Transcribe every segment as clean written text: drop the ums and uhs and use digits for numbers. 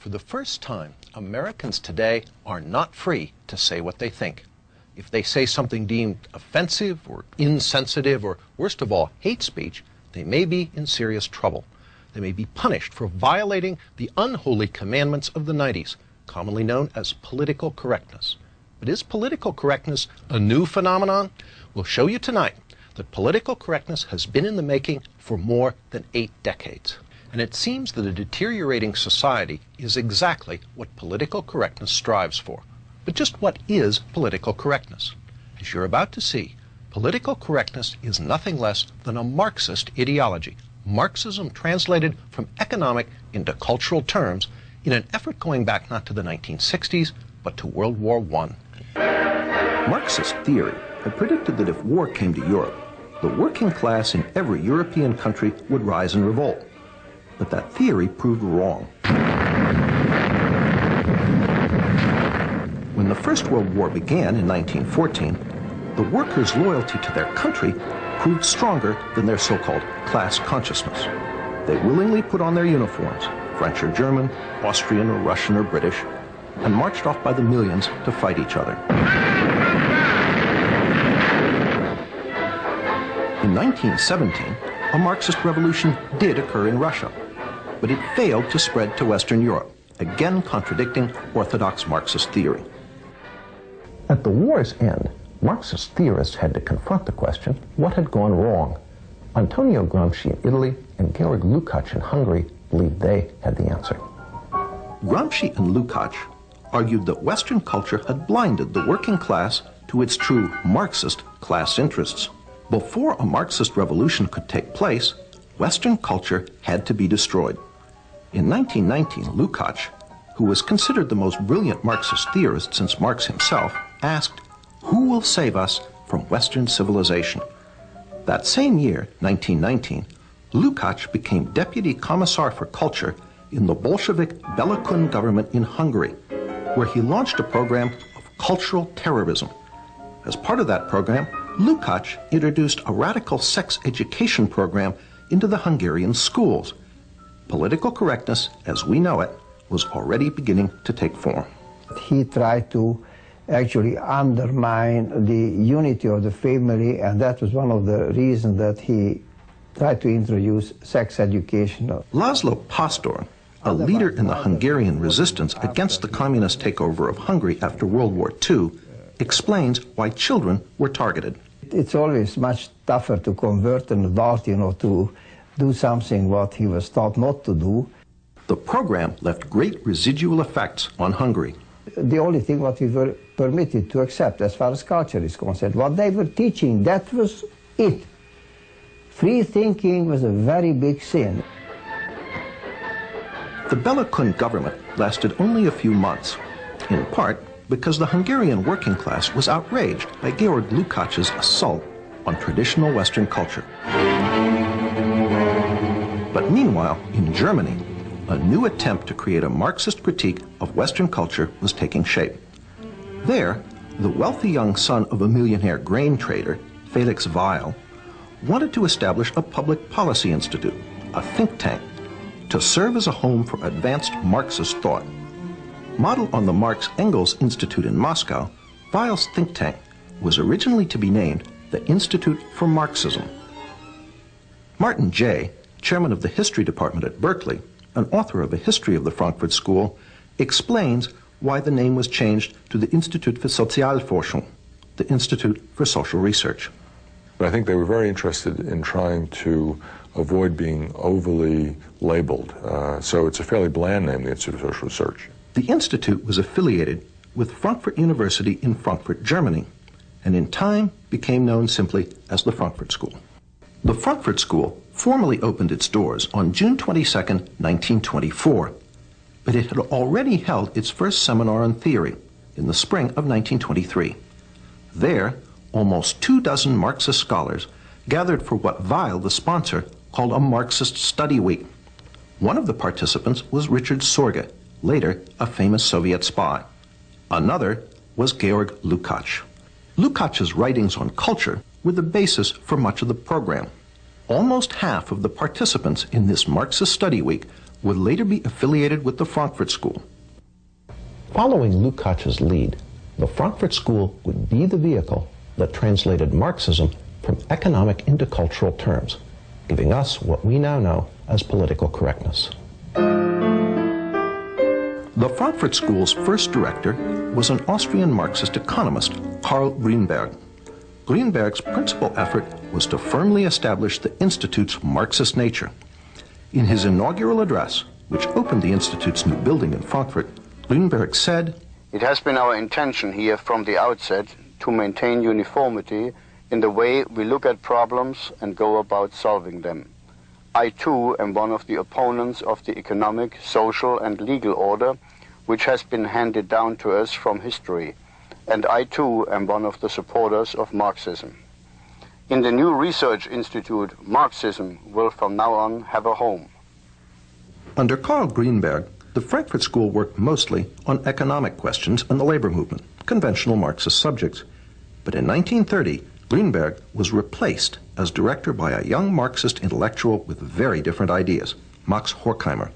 For the first time, Americans today are not free to say what they think. If they say something deemed offensive or insensitive or, worst of all, hate speech, they may be in serious trouble. They may be punished for violating the unholy commandments of the 90s, commonly known as political correctness. But is political correctness a new phenomenon? We'll show you tonight that political correctness has been in the making for more than 8 decades. And it seems that a deteriorating society is exactly what political correctness strives for. But just what is political correctness? As you're about to see, political correctness is nothing less than a Marxist ideology. Marxism translated from economic into cultural terms in an effort going back not to the 1960s, but to World War I. Marxist theory had predicted that if war came to Europe, the working class in every European country would rise in revolt. But that theory proved wrong. When the First World War began in 1914, the workers' loyalty to their country proved stronger than their so-called class consciousness. They willingly put on their uniforms, French or German, Austrian or Russian or British, and marched off by the millions to fight each other. In 1917, a Marxist revolution did occur in Russia, but it failed to spread to Western Europe, again contradicting orthodox Marxist theory. At the war's end, Marxist theorists had to confront the question, what had gone wrong? Antonio Gramsci in Italy and Georg Lukács in Hungary believed they had the answer. Gramsci and Lukács argued that Western culture had blinded the working class to its true Marxist class interests. Before a Marxist revolution could take place, Western culture had to be destroyed. In 1919, Lukács, who was considered the most brilliant Marxist theorist since Marx himself, asked, "Who will save us from Western civilization?" That same year, 1919, Lukács became Deputy Commissar for Culture in the Bolshevik Bela Kun government in Hungary, where he launched a program of cultural terrorism. As part of that program, Lukács introduced a radical sex education program into the Hungarian schools. Political correctness, as we know it, was already beginning to take form. He tried to actually undermine the unity of the family, and that was one of the reasons that he tried to introduce sex education. Laszlo Pastor, a leader in the Hungarian resistance against the communist takeover of Hungary after World War II, explains why children were targeted. It's always much tougher to convert an adult, to do something what he was taught not to do. The program left great residual effects on Hungary. The only thing what we were permitted to accept as far as culture is concerned, what they were teaching, that was it. Free thinking was a very big sin. The Bela Kun government lasted only a few months, in part because the Hungarian working class was outraged by Georg Lukács's assault on traditional Western culture. But meanwhile, in Germany, a new attempt to create a Marxist critique of Western culture was taking shape. There, the wealthy young son of a millionaire grain trader, Felix Weil, wanted to establish a public policy institute, a think tank, to serve as a home for advanced Marxist thought. Modeled on the Marx-Engels Institute in Moscow, Weil's think tank was originally to be named the Institute for Marxism. Martin Jay, chairman of the history department at Berkeley, an author of a history of the Frankfurt School, explains why the name was changed to the Institut für Sozialforschung, the Institute for Social Research. But I think they were very interested in trying to avoid being overly labeled. So it's a fairly bland name, the Institute for Social Research. The Institute was affiliated with Frankfurt University in Frankfurt, Germany, and in time became known simply as the Frankfurt School. The Frankfurt School formally opened its doors on June 22, 1924, but it had already held its first seminar on theory in the spring of 1923. There, almost 24 Marxist scholars gathered for what Weil, the sponsor, called a Marxist study week. One of the participants was Richard Sorge, later a famous Soviet spy. Another was Georg Lukács. Lukács's writings on culture were the basis for much of the program. Almost half of the participants in this Marxist study week would later be affiliated with the Frankfurt School. Following Lukács's lead, the Frankfurt School would be the vehicle that translated Marxism from economic into cultural terms, giving us what we now know as political correctness. The Frankfurt School's first director was an Austrian Marxist economist, Karl Grünberg. Grünberg's principal effort was to firmly establish the Institute's Marxist nature. In his inaugural address, which opened the Institute's new building in Frankfurt, Grünberg said, "It has been our intention here from the outset to maintain uniformity in the way we look at problems and go about solving them. I too am one of the opponents of the economic, social and legal order which has been handed down to us from history, and I too am one of the supporters of Marxism. In the new research institute, Marxism will from now on have a home." Under Karl Grünberg, the Frankfurt School worked mostly on economic questions and the labor movement, conventional Marxist subjects. But in 1930, Grünberg was replaced as director by a young Marxist intellectual with very different ideas, Max Horkheimer.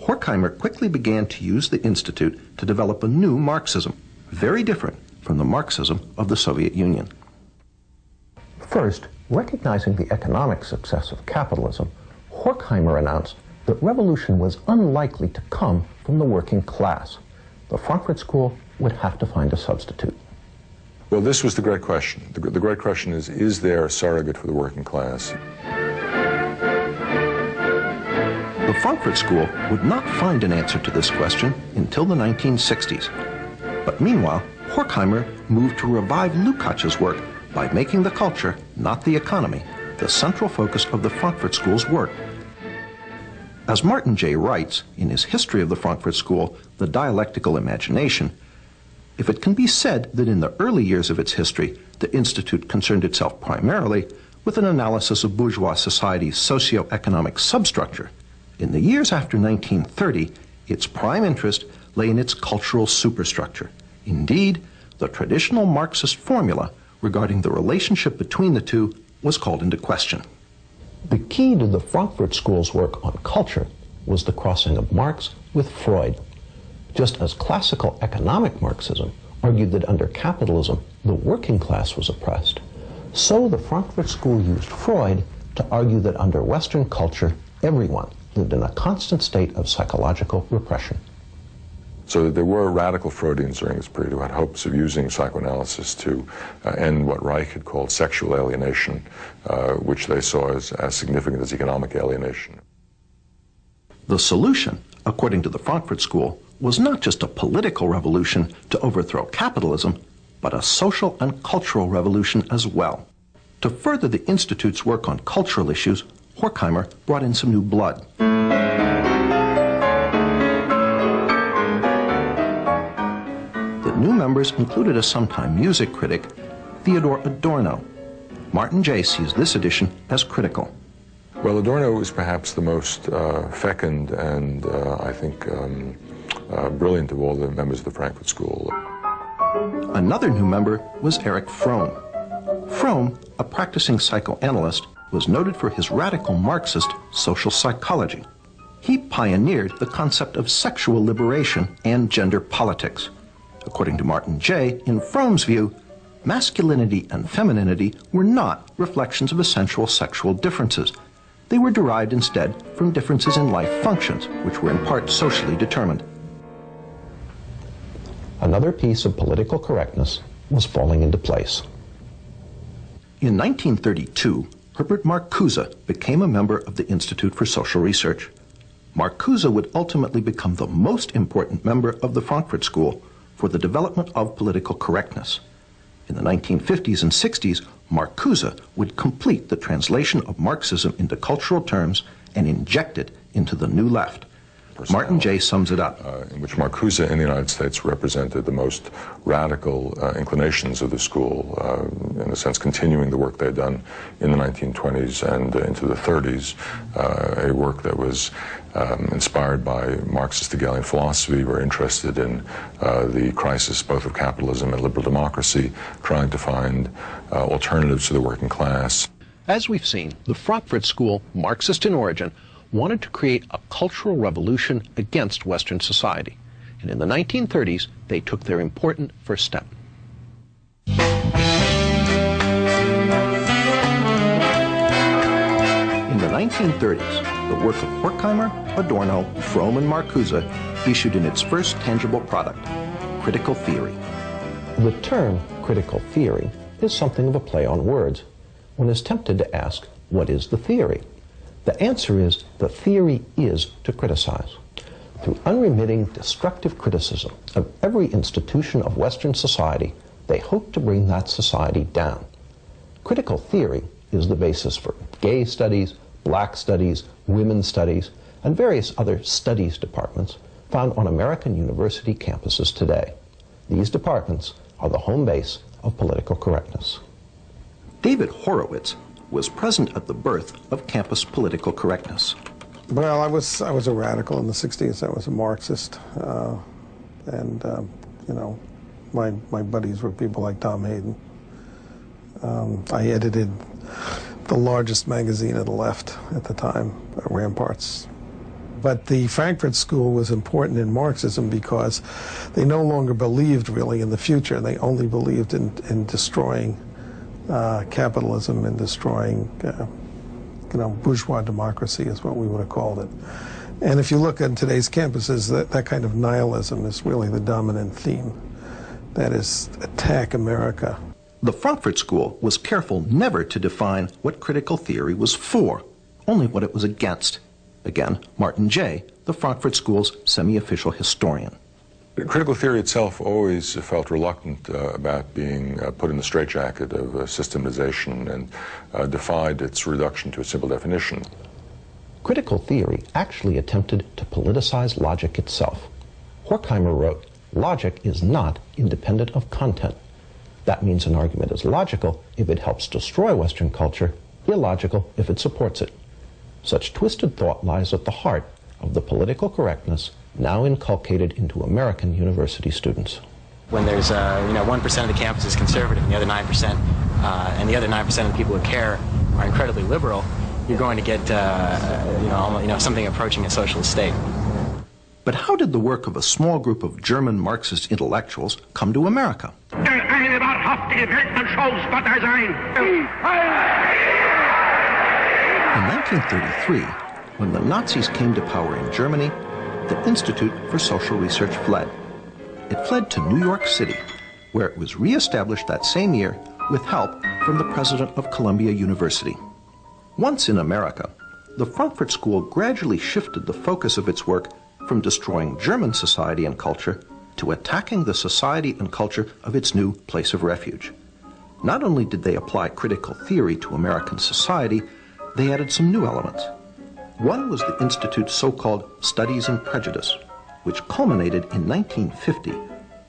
Horkheimer quickly began to use the Institute to develop a new Marxism, very different from the Marxism of the Soviet Union. First, recognizing the economic success of capitalism, Horkheimer announced that revolution was unlikely to come from the working class. The Frankfurt School would have to find a substitute. Well, this was the great question. The great question is there a surrogate for the working class? The Frankfurt School would not find an answer to this question until the 1960s. But meanwhile, Horkheimer moved to revive Lukács's work by making the culture, not the economy, the central focus of the Frankfurt School's work. As Martin J. writes in his History of the Frankfurt School, The Dialectical Imagination, if it can be said that in the early years of its history, the Institute concerned itself primarily with an analysis of bourgeois society's socio-economic substructure, in the years after 1930, its prime interest lay in its cultural superstructure. Indeed, the traditional Marxist formula regarding the relationship between the two was called into question. The key to the Frankfurt School's work on culture was the crossing of Marx with Freud. Just as classical economic Marxism argued that under capitalism the working class was oppressed, so the Frankfurt School used Freud to argue that under Western culture everyone lived in a constant state of psychological repression. So there were radical Freudians during this period who had hopes of using psychoanalysis to end what Reich had called sexual alienation, which they saw as significant as economic alienation. The solution, according to the Frankfurt School, was not just a political revolution to overthrow capitalism, but a social and cultural revolution as well. To further the Institute's work on cultural issues, Horkheimer brought in some new blood. The new members included a sometime music critic, Theodor Adorno. Martin J. sees this addition as critical. Well, Adorno was perhaps the most fecund and, I think, brilliant of all the members of the Frankfurt School. Another new member was Erich Fromm. Fromm, a practicing psychoanalyst, was noted for his radical Marxist social psychology. He pioneered the concept of sexual liberation and gender politics. According to Martin J., in Fromm's view, masculinity and femininity were not reflections of essential sexual differences. They were derived instead from differences in life functions, which were in part socially determined. Another piece of political correctness was falling into place. In 1932, Herbert Marcuse became a member of the Institute for Social Research. Marcuse would ultimately become the most important member of the Frankfurt School for the development of political correctness. In the 1950s and 60s, Marcuse would complete the translation of Marxism into cultural terms and inject it into the New Left. Martin J. sums it up. In which Marcuse in the United States represented the most radical inclinations of the school, in a sense continuing the work they had done in the 1920s and into the 30s, a work that was inspired by Marxist Hegelian philosophy, very interested in the crisis both of capitalism and liberal democracy, trying to find alternatives to the working class. As we've seen, the Frankfurt School, Marxist in origin, wanted to create a cultural revolution against Western society. And in the 1930s, they took their important first step. In the 1930s, the work of Horkheimer, Adorno, Fromm, and Marcuse issued in its first tangible product, critical theory. The term critical theory is something of a play on words. One is tempted to ask, what is the theory? The answer is, the theory is to criticize. Through unremitting, destructive criticism of every institution of Western society, they hope to bring that society down. Critical theory is the basis for gay studies, black studies, women's studies, and various other studies departments found on American university campuses today. These departments are the home base of political correctness. David Horowitz was present at the birth of campus political correctness. Well, I was a radical in the 60s. I was a Marxist, and you know, my buddies were people like Tom Hayden. I edited the largest magazine of the left at the time, Ramparts. But the Frankfurt School was important in Marxism because they no longer believed really in the future. They only believed in destroying capitalism and destroying bourgeois democracy is what we would have called it. And if you look at today's campuses, that kind of nihilism is really the dominant theme. That is, attack America. The Frankfurt School was careful never to define what critical theory was for, only what it was against. Again, Martin Jay, the Frankfurt School's semi-official historian. Critical theory itself always felt reluctant about being put in the straitjacket of systematization and defied its reduction to a simple definition. Critical theory actually attempted to politicize logic itself. Horkheimer wrote, "Logic is not independent of content. That means an argument is logical if it helps destroy Western culture, illogical if it supports it." Such twisted thought lies at the heart of the political correctness now inculcated into American university students. When there's 1% of the campus is conservative and the other 9% and the other 9% of the people who care are incredibly liberal, you're going to get something approaching a socialist state. But how did the work of a small group of German Marxist intellectuals come to America? In 1933, when the Nazis came to power in Germany, the Institute for Social Research fled. It fled to New York City, where it was reestablished that same year with help from the president of Columbia University. Once in America, the Frankfurt School gradually shifted the focus of its work from destroying German society and culture to attacking the society and culture of its new place of refuge. Not only did they apply critical theory to American society, they added some new elements. One was the Institute's so-called Studies in Prejudice, which culminated in 1950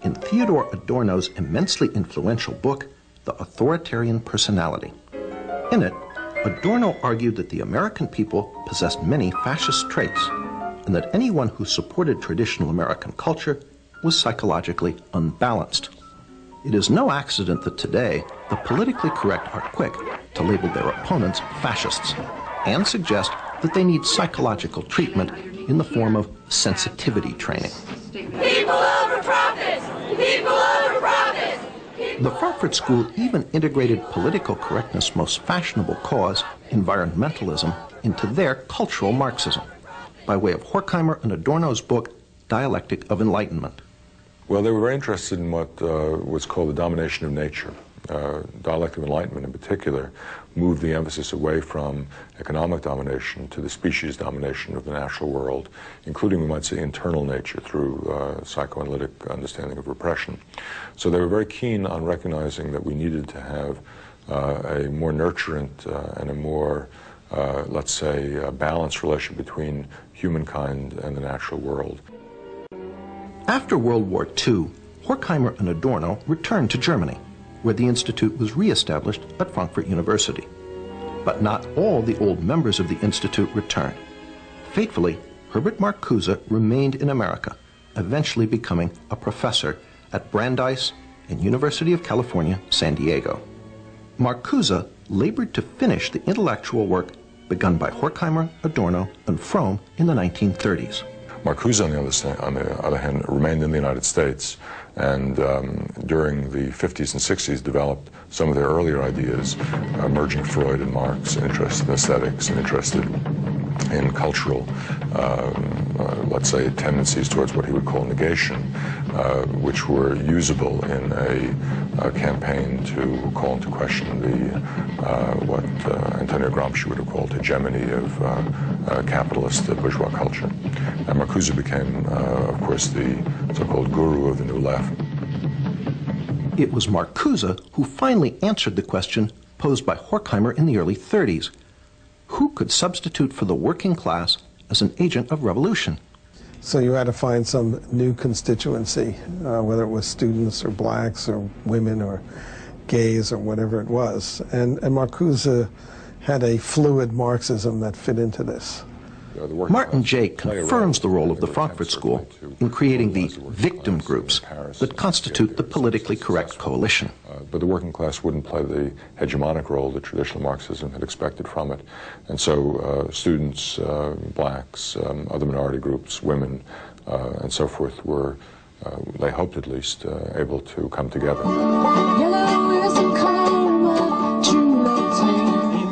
in Theodore Adorno's immensely influential book, The Authoritarian Personality. In it, Adorno argued that the American people possessed many fascist traits, and that anyone who supported traditional American culture was psychologically unbalanced. It is no accident that today, the politically correct are quick to label their opponents fascists and suggest that they need psychological treatment in the form of sensitivity training. People over profits! People over profits! The Frankfurt School even integrated political correctness' most fashionable cause, environmentalism, into their cultural Marxism, by way of Horkheimer and Adorno's book, Dialectic of Enlightenment. Well, they were very interested in what was called the domination of nature. Dialectic of Enlightenment in particular moved the emphasis away from economic domination to the species domination of the natural world, including, we might say, internal nature through psychoanalytic understanding of repression. So they were very keen on recognizing that we needed to have a more nurturant and a more, let's say, balanced relationship between humankind and the natural world. After World War II, Horkheimer and Adorno returned to Germany, where the Institute was reestablished at Frankfurt University. But not all the old members of the Institute returned. Fatefully, Herbert Marcuse remained in America, eventually becoming a professor at Brandeis and University of California, San Diego. Marcuse labored to finish the intellectual work begun by Horkheimer, Adorno, and Fromm in the 1930s. Marcuse, on the other hand, remained in the United States, and during the 50s and 60s developed some of their earlier ideas, merging Freud and Marx, interested in aesthetics and interested in cultural, let's say, tendencies towards what he would call negation, which were usable in a campaign to call into question the what Antonio Gramsci would have called hegemony of capitalist bourgeois culture. And Marcuse became, of course, the so-called guru of the New Left. It was Marcuse who finally answered the question posed by Horkheimer in the early 30s. Who could substitute for the working class as an agent of revolution? So you had to find some new constituency, whether it was students or blacks or women or gays or whatever it was. And Marcuse had a fluid Marxism that fit into this. Martin Jay confirms the role of the Frankfurt School in creating the victim groups that constitute the politically correct coalition. But the working class wouldn't play the hegemonic role that traditional Marxism had expected from it. And so students, blacks, other minority groups, women, and so forth were, they hoped at least, able to come together.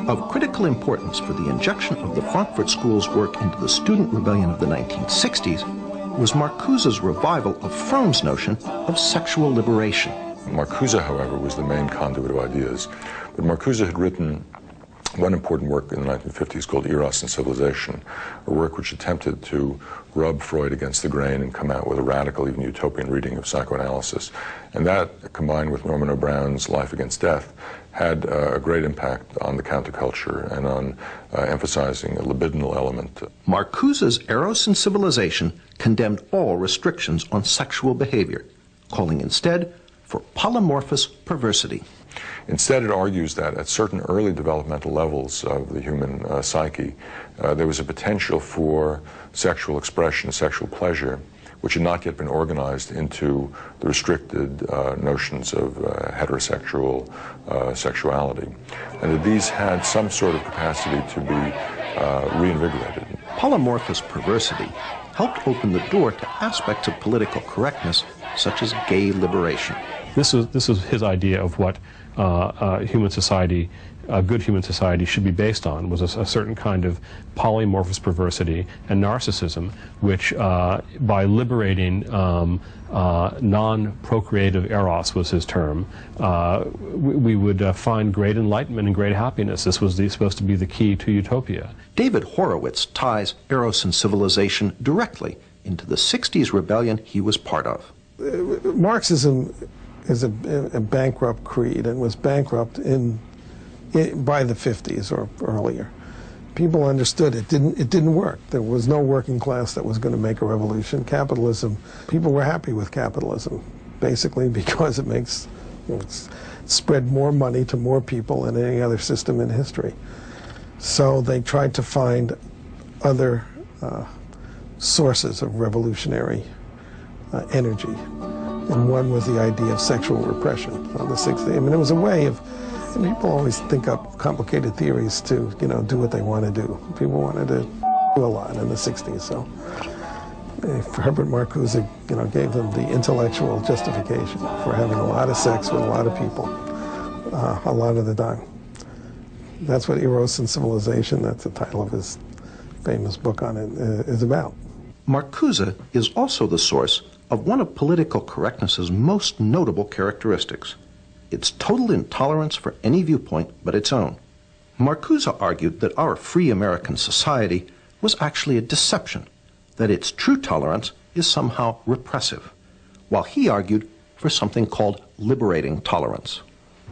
Of critical importance for the injection of the Frankfurt School's work into the student rebellion of the 1960s was Marcuse's revival of Fromm's notion of sexual liberation. Marcuse, however, was the main conduit of ideas. But Marcuse had written one important work in the 1950s called Eros and Civilization, a work which attempted to rub Freud against the grain and come out with a radical, even utopian reading of psychoanalysis. And that, combined with Norman O'Brown's Life Against Death, had a great impact on the counterculture and on emphasizing a libidinal element. Marcuse's Eros and Civilization condemned all restrictions on sexual behavior, calling instead for polymorphous perversity. Instead, it argues that at certain early developmental levels of the human psyche, there was a potential for sexual expression, sexual pleasure, which had not yet been organized into the restricted notions of heterosexual sexuality, and that these had some sort of capacity to be reinvigorated. Polymorphous perversity helped open the door to aspects of political correctness, such as gay liberation. This was his idea of what human society, a good human society, should be based on, was a certain kind of polymorphous perversity and narcissism, which by liberating non-procreative eros, was his term, we would find great enlightenment and great happiness. This was supposed to be the key to utopia. David Horowitz ties Eros and Civilization directly into the 60s rebellion he was part of. Marxism is a bankrupt creed, and was bankrupt by the 50s or earlier. People understood it didn't work. There was no working class that was going to make a revolution. Capitalism, people were happy with capitalism, basically because it spread more money to more people than any other system in history. So they tried to find other sources of revolutionary energy. And one was the idea of sexual repression on the 60s. I mean, it was a way of, and people always think up complicated theories to, do what they want to do. People wanted to do a lot in the 60s, so Herbert Marcuse, gave them the intellectual justification for having a lot of sex with a lot of people, a lot of the time. That's what Eros and Civilization, that's the title of his famous book on it, is about. Marcuse is also the source of one of political correctness's most notable characteristics, its total intolerance for any viewpoint but its own. Marcuse argued that our free American society was actually a deception, that its true tolerance is somehow repressive, while he argued for something called liberating tolerance.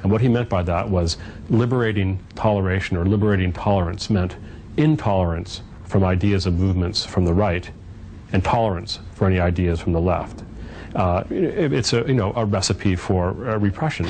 And what he meant by that was liberating toleration, or liberating tolerance, meant intolerance from ideas of movements from the right, and tolerance for any ideas from the left. It's a recipe for repression.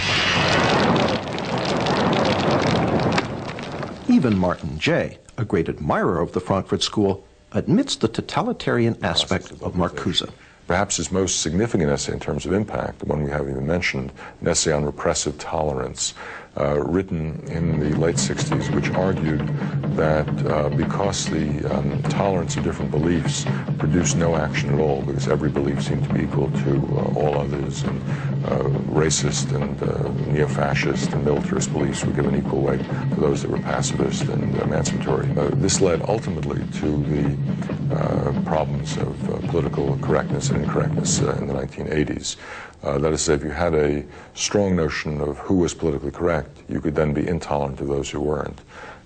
Even Martin Jay, a great admirer of the Frankfurt School, admits the totalitarian aspect of Marcuse. Perhaps his most significant essay in terms of impact, the one we haven't even mentioned, an essay on repressive tolerance, written in the late 60s, which argued that because the tolerance of different beliefs produced no action at all, because every belief seemed to be equal to all others, and racist and neo-fascist and militarist beliefs were given equal weight to those that were pacifist and emancipatory. This led ultimately to the problems of political correctness and incorrectness in the 1980s. That is to say, if you had a strong notion of who was politically correct, you could then be intolerant of those who weren't.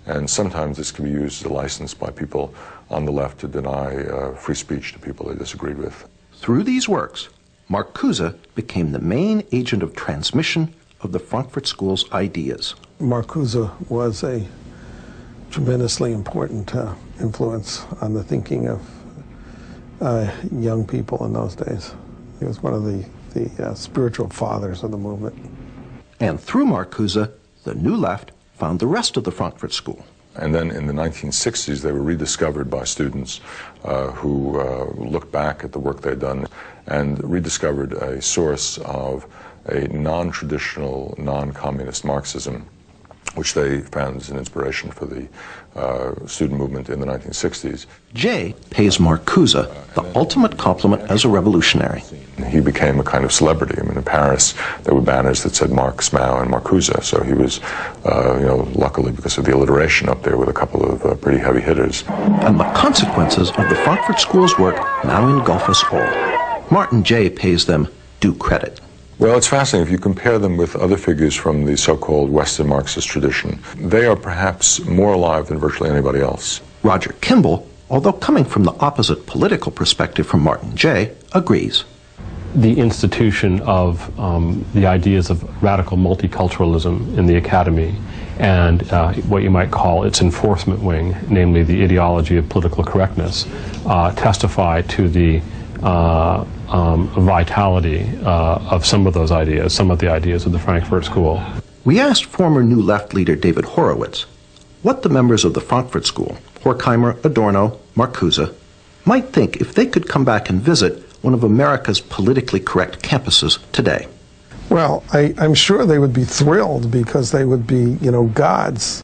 And sometimes this can be used as a license by people on the left to deny free speech to people they disagreed with. Through these works, Marcuse became the main agent of transmission of the Frankfurt School's ideas. Marcuse was a tremendously important influence on the thinking of young people in those days. He was one of the spiritual fathers of the movement. And through Marcuse, the New Left found the rest of the Frankfurt School. And then in the 1960s, they were rediscovered by students who looked back at the work they'd done and rediscovered a source of a non-traditional, non-communist Marxism, which they found as an inspiration for the student movement in the 1960s. Jay pays Marcuse the ultimate compliment as a revolutionary. He became a kind of celebrity. I mean, in Paris, there were banners that said Marx, Mao, and Marcuse. So he was, luckily because of the alliteration up there with a couple of pretty heavy hitters. And the consequences of the Frankfurt School's work now engulf us all. Martin Jay pays them due credit. Well, it's fascinating. If you compare them with other figures from the so-called Western Marxist tradition, they are perhaps more alive than virtually anybody else. Roger Kimball, although coming from the opposite political perspective from Martin Jay, agrees. The institution of the ideas of radical multiculturalism in the academy and what you might call its enforcement wing, namely the ideology of political correctness, testify to the vitality of some of those ideas, some of the ideas of the Frankfurt School. We asked former New Left leader David Horowitz what the members of the Frankfurt School, Horkheimer, Adorno, Marcuse, might think if they could come back and visit one of America's politically correct campuses today. Well, I'm sure they would be thrilled because they would be, gods